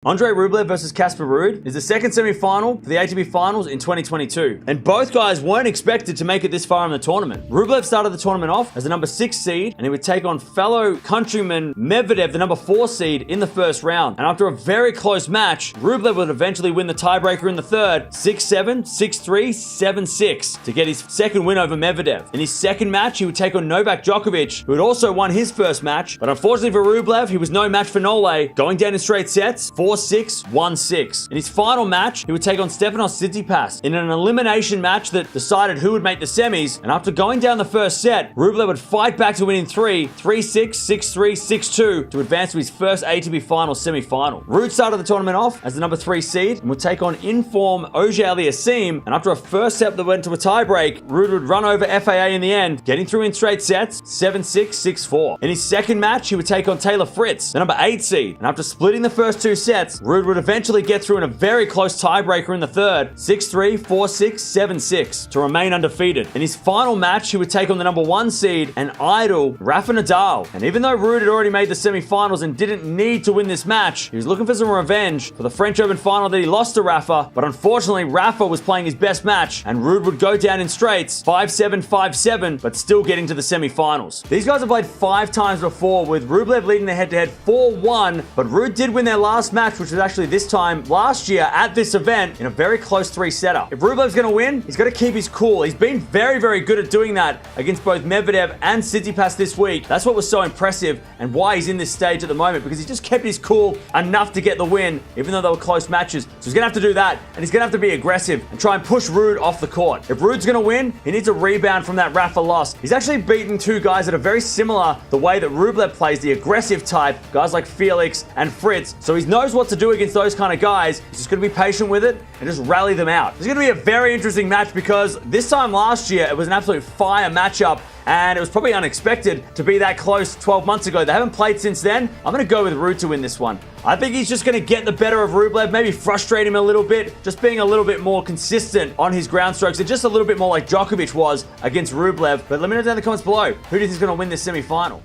Andrei Rublev versus Casper Ruud is the second semi-final for the ATP Finals in 2022. And both guys weren't expected to make it this far in the tournament. Rublev started the tournament off as the number 6 seed, and he would take on fellow countryman Medvedev, the number 4 seed, in the first round. And after a very close match, Rublev would eventually win the tiebreaker in the third, 6-7, 6-3, 7-6, to get his second win over Medvedev. In his second match, he would take on Novak Djokovic, who had also won his first match, but unfortunately for Rublev, he was no match for Nole, going down in straight sets, 4-6, 1-6. In his final match, he would take on Stefanos Tsitsipas in an elimination match that decided who would make the semis, and after going down the first set, Rublev would fight back to win in 3, 3-6, 6-3, 6-2 to advance to his first ATP Finals semi-final. Ruud started the tournament off as the number 3 seed and would take on in-form Auger-Aliassime, and after a first set that went to a tiebreak, Ruud would run over FAA in the end, getting through in straight sets, 7-6, 6-4. In his second match, he would take on Taylor Fritz, the number 8 seed, and after splitting the first 2 sets, Ruud would eventually get through in a very close tiebreaker in the third, 6-3, 4-6, 7-6, to remain undefeated. In his final match, he would take on the number 1 seed and idol Rafa Nadal. And even though Ruud had already made the semi-finals and didn't need to win this match, he was looking for some revenge for the French Open final that he lost to Rafa, but unfortunately, Rafa was playing his best match, and Ruud would go down in straights, 5-7, 5-7, but still getting to the semi-finals. These guys have played 5 times before, with Rublev leading the head-to-head 4-1, but Ruud did win their last match, which was actually this time last year at this event in a very close 3-setter. If Rublev's going to win, he's got to keep his cool. He's been very, very good at doing that against both Medvedev and Tsitsipas this week. That's what was so impressive and why he's in this stage at the moment, because he just kept his cool enough to get the win, even though they were close matches. So he's going to have to do that, and he's going to have to be aggressive and try and push Ruud off the court. If Ruud's going to win, he needs a rebound from that Rafa loss. He's actually beaten 2 guys that are very similar the way that Rublev plays, the aggressive type, guys like Felix and Fritz. So he knows what to do against those kind of guys. He's just going to be patient with it and just rally them out. It's going to be a very interesting match because this time last year, it was an absolute fire matchup, and it was probably unexpected to be that close 12 months ago. They haven't played since then. I'm going to go with Ruud to win this one. I think he's just going to get the better of Rublev, maybe frustrate him a little bit, just being a little bit more consistent on his ground strokes, and just a little bit more like Djokovic was against Rublev. But let me know down in the comments below, who do you think is going to win this semi-final?